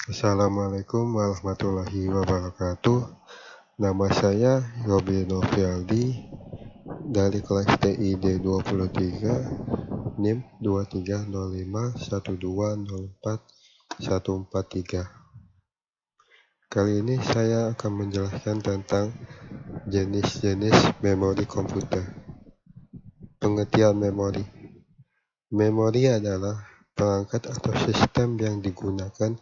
Assalamualaikum warahmatullahi wabarakatuh. Nama saya Robi Novialdi dari kelas TID 23, NIM 23051204 Kali ini saya akan menjelaskan tentang jenis-jenis memori komputer. Pengertian memori. Memori adalah perangkat atau sistem yang digunakan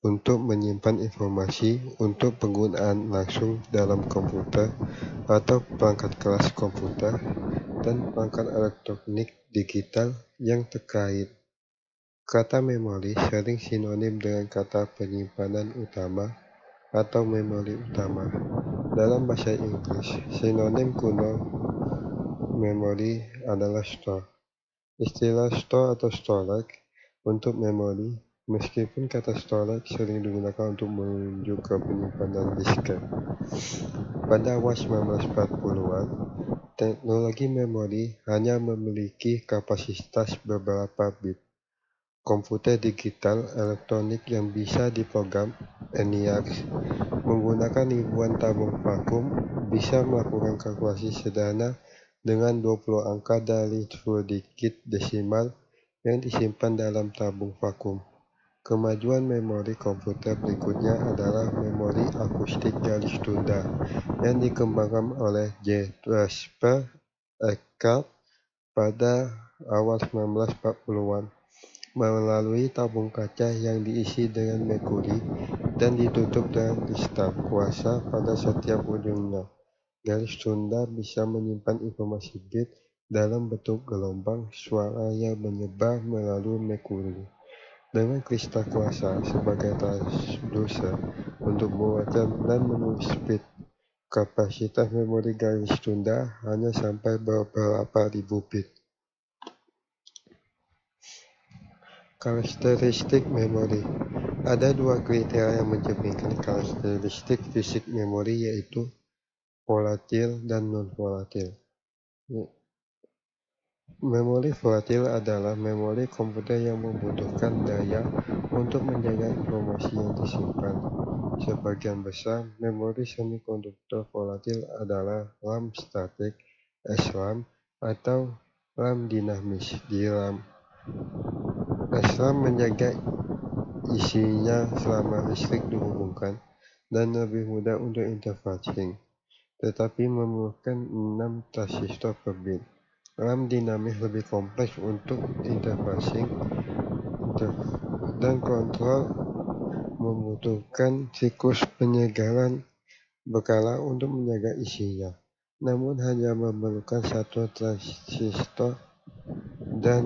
untuk menyimpan informasi untuk penggunaan langsung dalam komputer atau perangkat kelas komputer dan perangkat elektronik digital yang terkait. Kata memori sering sinonim dengan kata penyimpanan utama atau memori utama. Dalam bahasa Inggris, sinonim kuno memori adalah store. Istilah store atau storage untuk memori, meskipun kata storage sering digunakan untuk menunjuk ke penyimpanan disket. Pada awal 1940-an, teknologi memori hanya memiliki kapasitas beberapa bit. Komputer digital elektronik yang bisa diprogram ENIAC menggunakan ribuan tabung vakum bisa melakukan kalkulasi sederhana dengan 20 angka dari 10 digit desimal yang disimpan dalam tabung vakum. Kemajuan memori komputer berikutnya adalah memori akustik garis tunda yang dikembangkan oleh J. Jasper Eckert pada awal 1940-an melalui tabung kaca yang diisi dengan merkuri dan ditutup dengan kristal kuarsa pada setiap ujungnya. Garis tunda bisa menyimpan informasi bit dalam bentuk gelombang suara yang menyebar melalui merkuri. Dengan kristal kuarsa sebagai transducer untuk membaca dan menulis bit, kapasitas memori garis tunda hanya sampai beberapa ribu bit. Karakteristik memori. Ada dua kriteria yang mencerminkan karakteristik fisik memori, yaitu volatil dan non-volatil. Memori volatil adalah memori komputer yang membutuhkan daya untuk menjaga informasi yang disimpan. Sebagian besar memori semikonduktor volatil adalah RAM statik, SRAM, atau RAM dinamis. Di RAM, SRAM menjaga isinya selama listrik dihubungkan dan lebih mudah untuk interfacing, tetapi memerlukan 6 transistor per bit. RAM dinamis lebih kompleks untuk interfacing dan kontrol, membutuhkan siklus penyegaran berkala untuk menjaga isinya, namun hanya memerlukan 1 transistor dan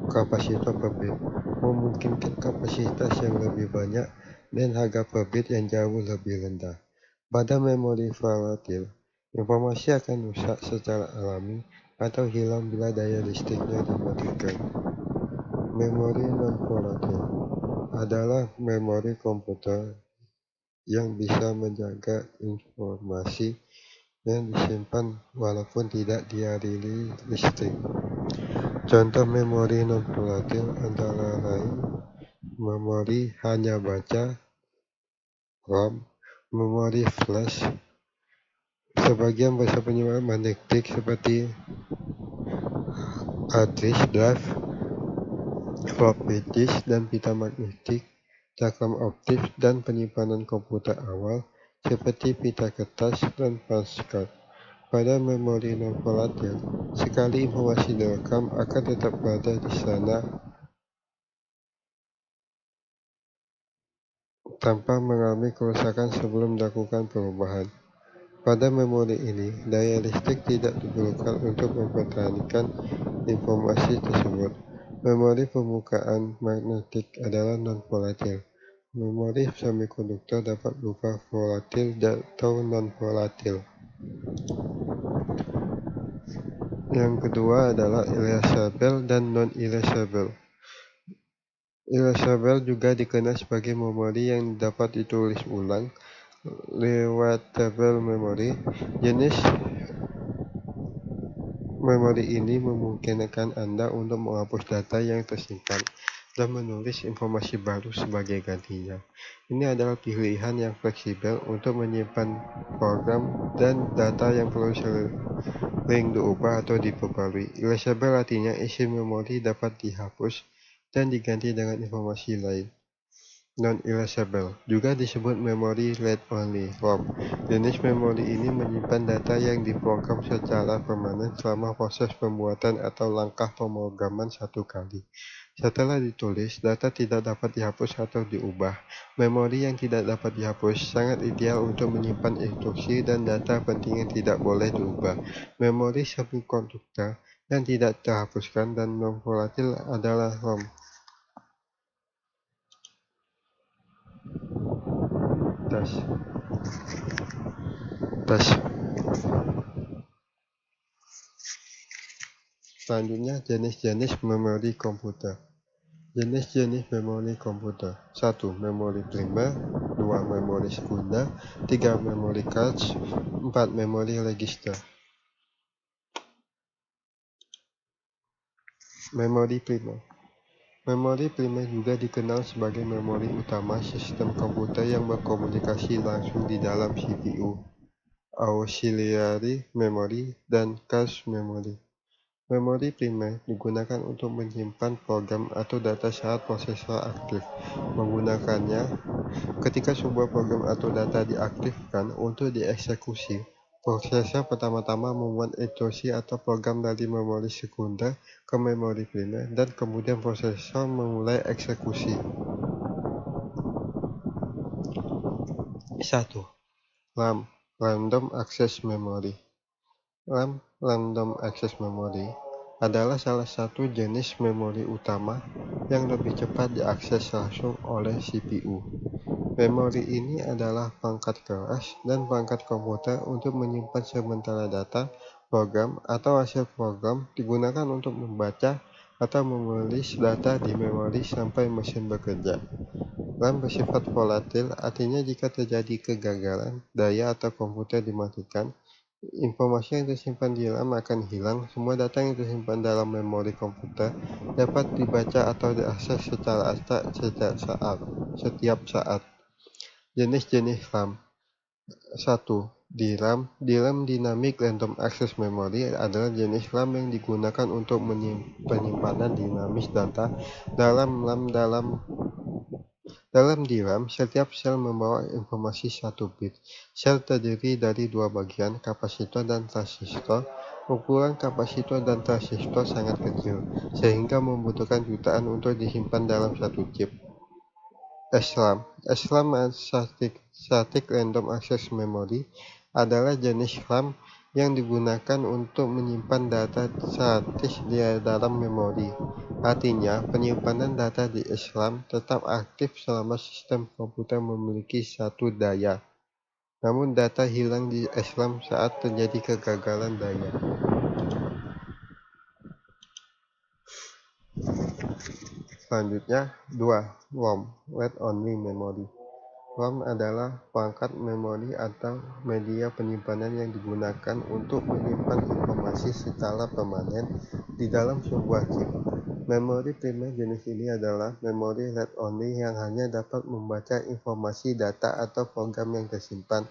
kapasitor per bit, memungkinkan kapasitas yang lebih banyak dan harga per bit yang jauh lebih rendah. Pada memori volatil, informasi akan rusak secara alami atau hilang bila daya listriknya dimatikan. Memori non-volatil adalah memori komputer yang bisa menjaga informasi yang disimpan walaupun tidak dialiri listrik. Contoh memori non-volatil antara lain memori hanya baca (ROM), memori flash, sebagian besar penyimpan magnetik seperti hard disk drive, floppy disk dan pita magnetik, cakram optik, dan penyimpanan komputer awal seperti pita kertas dan punch card. Pada memori non-volatil, sekali informasi direkam akan tetap berada di sana tanpa mengalami kerusakan sebelum dilakukan perubahan. Pada memori ini, daya listrik tidak diperlukan untuk mempertahankan informasi tersebut. Memori permukaan magnetik adalah non-volatil. Memori semikonduktor dapat berupa volatil atau non-volatil. Yang kedua adalah erasable dan non-erasable. Erasable juga dikenal sebagai memori yang dapat ditulis ulang, rewritable memory. Jenis memori ini memungkinkan Anda untuk menghapus data yang tersimpan dan menulis informasi baru sebagai gantinya. Ini adalah pilihan yang fleksibel untuk menyimpan program dan data yang perlu sering diubah atau diperbarui. Erasable artinya isi memori dapat dihapus dan diganti dengan informasi lain. Non-erasable juga disebut memory read-only (ROM). Jenis memori ini menyimpan data yang diprogram secara permanen selama proses pembuatan atau langkah pemrograman satu kali. Setelah ditulis, data tidak dapat dihapus atau diubah. Memori yang tidak dapat dihapus sangat ideal untuk menyimpan instruksi dan data penting yang tidak boleh diubah. Memori semikonduktor yang tidak terhapuskan dan non-volatil adalah ROM. Selanjutnya, jenis-jenis memori komputer. Jenis-jenis memori komputer. 1. Memori primer. 2. Memori sekunder. 3. Memori cache. 4. Memori register. Memori primer. Memori primer juga dikenal sebagai memori utama sistem komputer yang berkomunikasi langsung di dalam CPU, auxiliary memory, dan cache memory. Memori primer digunakan untuk menyimpan program atau data saat prosesor aktif. Menggunakannya, ketika sebuah program atau data diaktifkan untuk dieksekusi, prosesor pertama-tama membuat instruksi atau program dari memori sekunder ke memori primer, dan kemudian prosesor memulai eksekusi. 1. RAM Random Access Memory. RAM Random Access Memory adalah salah satu jenis memori utama yang lebih cepat diakses langsung oleh CPU. Memori ini adalah perangkat keras dan perangkat komputer untuk menyimpan sementara data, program, atau hasil program digunakan untuk membaca atau menulis data di memori sampai mesin bekerja. RAM bersifat volatil, artinya jika terjadi kegagalan, daya atau komputer dimatikan, informasi yang tersimpan di RAM akan hilang. Semua data yang tersimpan dalam memori komputer dapat dibaca atau diakses secara acak setiap saat. Jenis-jenis RAM. 1. DRAM. DRAM Dynamic Random Access Memory adalah jenis RAM yang digunakan untuk penyimpanan dinamis data dalam RAM. Dalam DRAM, setiap sel membawa informasi 1 bit. Sel terdiri dari dua bagian, kapasitor dan transistor. Ukuran kapasitor dan transistor sangat kecil, sehingga membutuhkan jutaan untuk disimpan dalam satu chip. SRAM. SRAM Static Random Access Memory adalah jenis RAM yang digunakan untuk menyimpan data statis di dalam memori. Artinya, penyimpanan data di SRAM tetap aktif selama sistem komputer memiliki satu daya. Namun data hilang di SRAM saat terjadi kegagalan daya. Selanjutnya, 2. ROM Read Only Memory. ROM adalah perangkat memori atau media penyimpanan yang digunakan untuk menyimpan informasi secara permanen di dalam sebuah chip. Memori primer jenis ini adalah memori read-only yang hanya dapat membaca informasi data atau program yang tersimpan,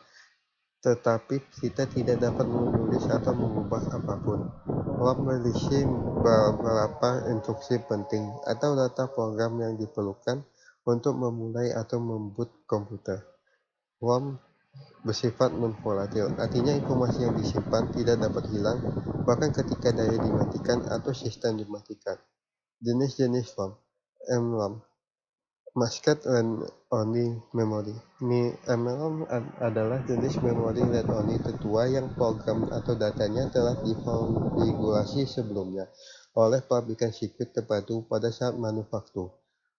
tetapi kita tidak dapat menulis atau mengubah apapun. ROM berisi beberapa instruksi penting atau data program yang diperlukan untuk memulai atau memboot komputer. ROM bersifat non-volatil, artinya informasi yang disimpan tidak dapat hilang bahkan ketika daya dimatikan atau sistem dimatikan. Jenis-jenis ROM. MROM Masked Read-Only Memory. MROM adalah jenis memori read-only tertua yang program atau datanya telah dikonfigurasi sebelumnya oleh pabrikan sirkuit terpadu pada saat manufaktur.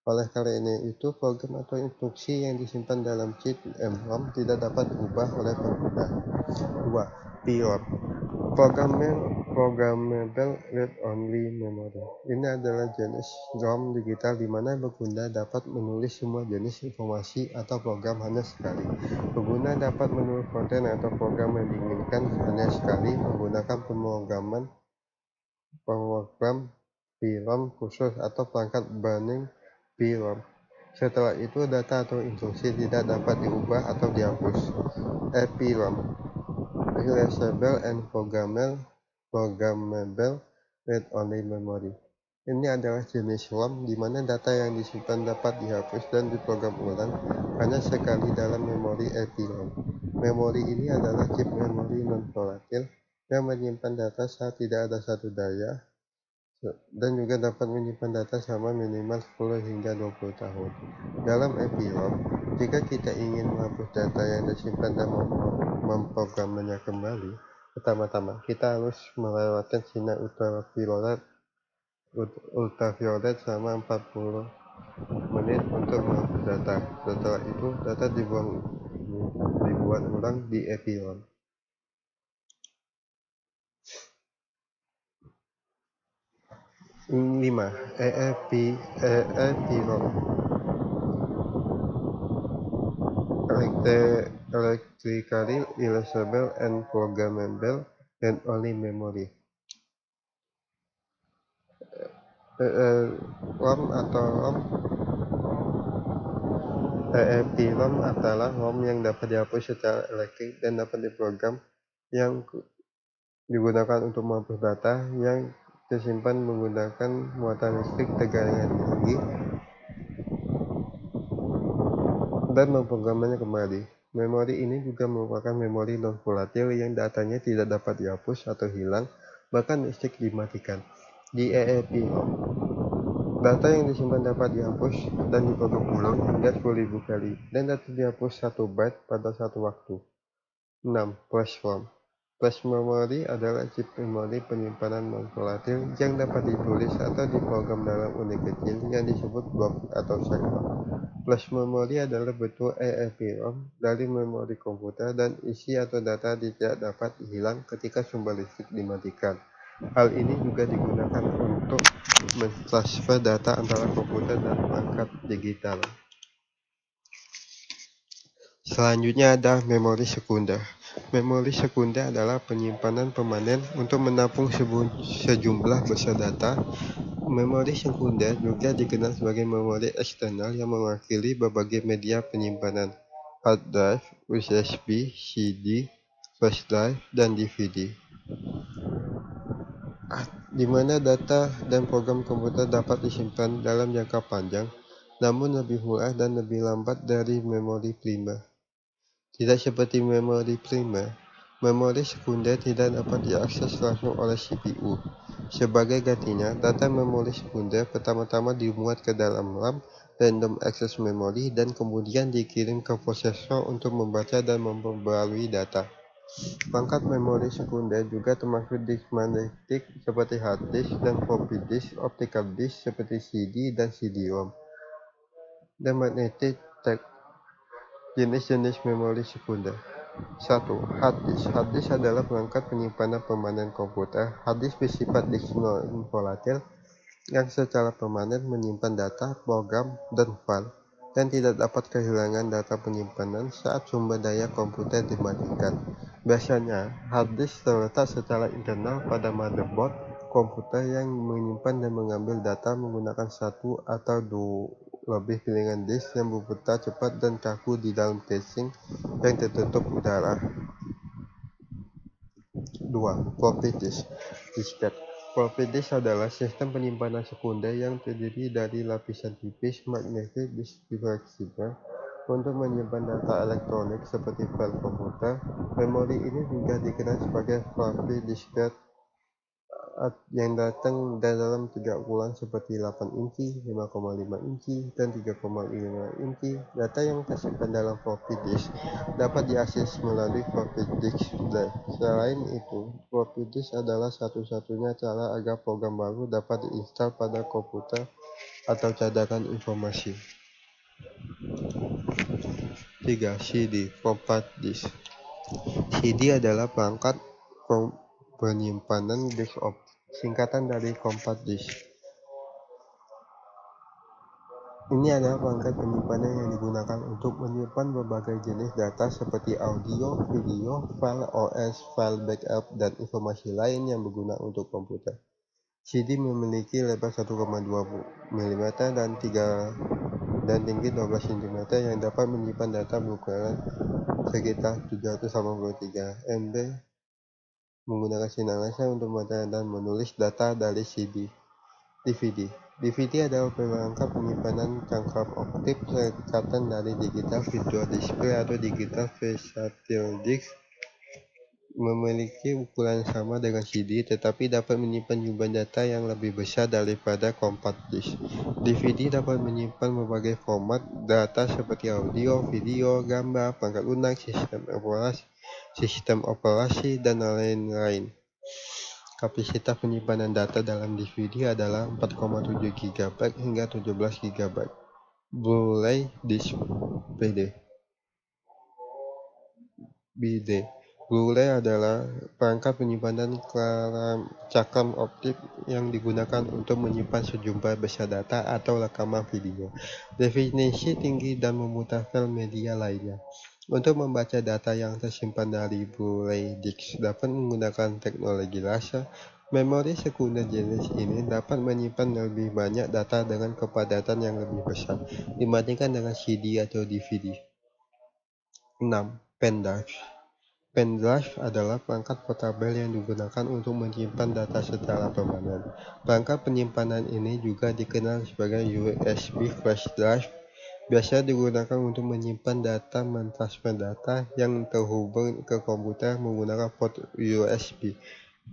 Oleh karena itu, program atau instruksi yang disimpan dalam chip MROM tidak dapat diubah oleh pengguna. 2. PROM Programmable Read-Only Memory. Ini adalah jenis ROM digital di mana pengguna dapat menulis semua jenis informasi atau program hanya sekali. Pengguna dapat menulis konten atau program yang diinginkan hanya sekali menggunakan program VROM khusus atau perangkat burning EPROM. Setelah itu data atau instruksi tidak dapat diubah atau dihapus. EPROM, Erasable and Programmable Read-Only Memory. Ini adalah jenis ROM di mana data yang disimpan dapat dihapus dan diprogram ulang hanya sekali dalam memori EPROM. Memori ini adalah chip memori non-volatil yang menyimpan data saat tidak ada satu daya dan juga dapat menyimpan data selama minimal 10 hingga 20 tahun. Dalam EPROM, jika kita ingin menghapus data yang disimpan dan memprogramnya kembali, pertama-tama kita harus melewatkan sinar ultraviolet selama 40 menit untuk menghapus data. Setelah itu, data dibuat ulang di EPROM. 5. EEPROM, Electrically Erasable and Programmable Read-Only Memory. ROM atau ROM EEPROM adalah ROM yang dapat dihapus secara elektrik dan dapat diprogram yang digunakan untuk menghapus data yang tersimpan menggunakan muatan listrik tegangan tinggi dan memprogramnya kembali. Memori ini juga merupakan memori non-volatil yang datanya tidak dapat dihapus atau hilang, bahkan listrik dimatikan. Di EEPROM, data yang disimpan dapat dihapus dan diprogram ulang hingga 10.000 kali, dan data dihapus 1 byte pada satu waktu. 6. Flash ROM. Flash memory adalah chip memori penyimpanan non-volatil yang dapat ditulis atau diprogram dalam unit kecil yang disebut blok atau sektor. Flash memory adalah bentuk EEPROM dari memori komputer dan isi atau data tidak dapat hilang ketika sumber listrik dimatikan. Hal ini juga digunakan untuk mentransfer data antara komputer dan perangkat digital. Selanjutnya ada memori sekunder. Memori sekunder adalah penyimpanan permanen untuk menampung sejumlah besar data. Memori sekunder juga dikenal sebagai memori eksternal yang mewakili berbagai media penyimpanan, hard drive, USB, CD, flash drive, dan DVD, di mana data dan program komputer dapat disimpan dalam jangka panjang, namun lebih murah dan lebih lambat dari memori primer. Tidak seperti memori primer, memori sekunder tidak dapat diakses langsung oleh CPU. Sebagai gantinya, data memori sekunder pertama-tama dimuat ke dalam RAM Random Access Memory dan kemudian dikirim ke prosesor untuk membaca dan memperbarui data. Perangkat memori sekunder juga termasuk disk magnetik seperti hard disk dan floppy disk, optical disk seperti CD dan CD-ROM, dan magnetic tape. Jenis-jenis memori sekunder. 1. Hard disk. Hard disk adalah perangkat penyimpanan permanen komputer. Hard disk bersifat disk non-volatil yang secara permanen menyimpan data, program, dan file, dan tidak dapat kehilangan data penyimpanan saat sumber daya komputer dimatikan. Biasanya, hard disk terletak secara internal pada motherboard komputer yang menyimpan dan mengambil data menggunakan satu atau lebih pilihan disk yang berputar cepat dan kaku di dalam casing yang tertutup udara. 2. Floppy disk. Disket. Floppy disk adalah sistem penyimpanan sekunder yang terdiri dari lapisan tipis magnetic disk fleksibel untuk menyimpan data elektronik seperti file komputer. Memori ini juga dikenal sebagai floppy disket yang datang dalam 3 ukuran seperti 8 inci, 5,5 inci, dan 3,5 inci. Data yang tersimpan dalam floppy disk dapat diakses melalui floppy disk drive. Selain itu, floppy disk adalah satu-satunya cara agar program baru dapat diinstal pada komputer atau cadangan informasi. 3. CD Compact Disk. CD adalah perangkat penyimpanan disk singkatan dari compact disk. Ini adalah perangkat penyimpanan yang digunakan untuk menyimpan berbagai jenis data seperti audio, video, file OS, file backup, dan informasi lain yang berguna untuk komputer. CD memiliki lebar 1,2 mm dan tinggi 12 cm yang dapat menyimpan data berukuran sekitar 783 MB menggunakan sinar laser untuk membaca dan menulis data dari CD. DVD. DVD adalah perangkat penyimpanan cangkap optik singkatan dari digital video display atau digital versatile disc. Memiliki ukuran sama dengan CD, tetapi dapat menyimpan jumlah data yang lebih besar daripada compact disc. DVD dapat menyimpan berbagai format data seperti audio, video, gambar, perangkat lunak, sistem operasi, dan lain-lain. Kapasitas penyimpanan data dalam DVD adalah 4,7 GB hingga 17 GB. Blu-ray disc BD. Blu-ray adalah perangkat penyimpanan cakram optik yang digunakan untuk menyimpan sejumlah besar data atau rekaman video, definisi tinggi dan memutar file media lainnya. Untuk membaca data yang tersimpan dari Blu-ray disc dapat menggunakan teknologi laser. Memori sekunder jenis ini dapat menyimpan lebih banyak data dengan kepadatan yang lebih besar dibandingkan dengan CD atau DVD. 6. Pendrive. Pendrive adalah perangkat portabel yang digunakan untuk menyimpan data secara permanen. Perangkat penyimpanan ini juga dikenal sebagai USB flash drive. Biasa digunakan untuk menyimpan data, mentransfer data yang terhubung ke komputer menggunakan port USB.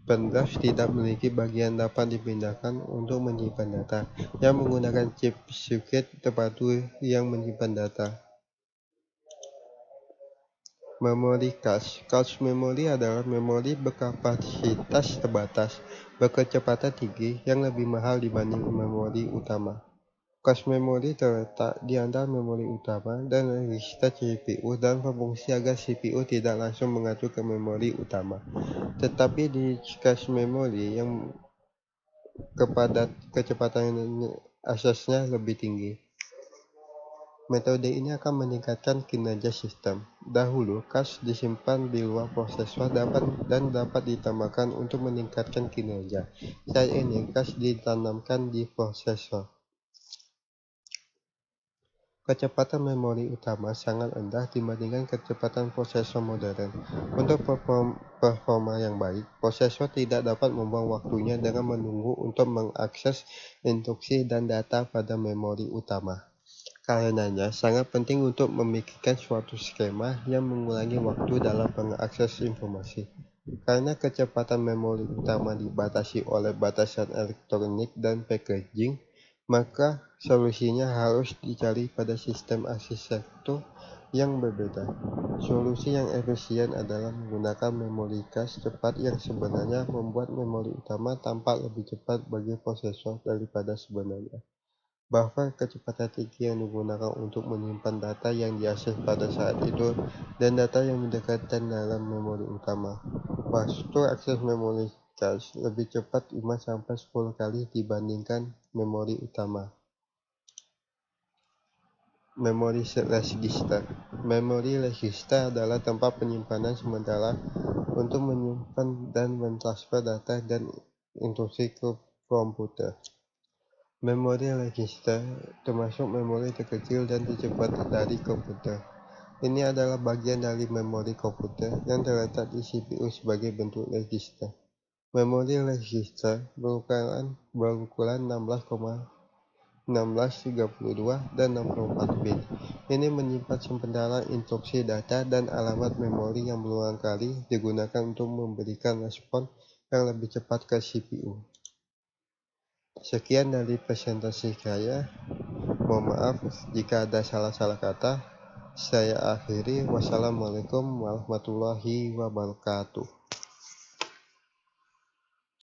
Pendrive tidak memiliki bagian dapat dipindahkan untuk menyimpan data, yang menggunakan chip sirkuit terpadu yang menyimpan data. Memori cache. Cache memori adalah memori berkapasitas terbatas, berkecepatan tinggi, yang lebih mahal dibanding memori utama. Cache memori terletak di antara memori utama dan register CPU dan berfungsi agar CPU tidak langsung mengacu ke memori utama. Tetapi di cache memori yang kecepatan aksesnya lebih tinggi. Metode ini akan meningkatkan kinerja sistem. Dahulu, cache disimpan di luar prosesor dan dapat ditambahkan untuk meningkatkan kinerja. Saat ini, cache ditanamkan di prosesor. Kecepatan memori utama sangat rendah dibandingkan kecepatan prosesor modern. Untuk performa yang baik, prosesor tidak dapat membuang waktunya dengan menunggu untuk mengakses instruksi dan data pada memori utama. Karenanya, sangat penting untuk memikirkan suatu skema yang mengurangi waktu dalam mengakses informasi. Karena kecepatan memori utama dibatasi oleh batasan elektronik dan packaging, maka solusinya harus dicari pada sistem arsitektur yang berbeda. Solusi yang efisien adalah menggunakan memori cache cepat yang sebenarnya membuat memori utama tampak lebih cepat bagi prosesor daripada sebenarnya. Buffer kecepatan tinggi yang digunakan untuk menyimpan data yang diakses pada saat itu dan data yang didekatkan dalam memori utama. Waktu akses memori cache lebih cepat 5-10 kali dibandingkan memori utama. Memori register. Memori register adalah tempat penyimpanan sementara untuk menyimpan dan mentransfer data dan instruksi ke komputer. Memori register termasuk memori terkecil dan tercepat dari komputer. Ini adalah bagian dari memori komputer yang terletak di CPU sebagai bentuk register. Memori register berukuran 16,32 dan 64 bit. Ini menyimpan sementara instruksi data dan alamat memori yang berulang kali digunakan untuk memberikan respon yang lebih cepat ke CPU. Sekian dari presentasi saya. Mohon maaf jika ada salah-salah kata. Saya akhiri. Wassalamualaikum warahmatullahi wabarakatuh.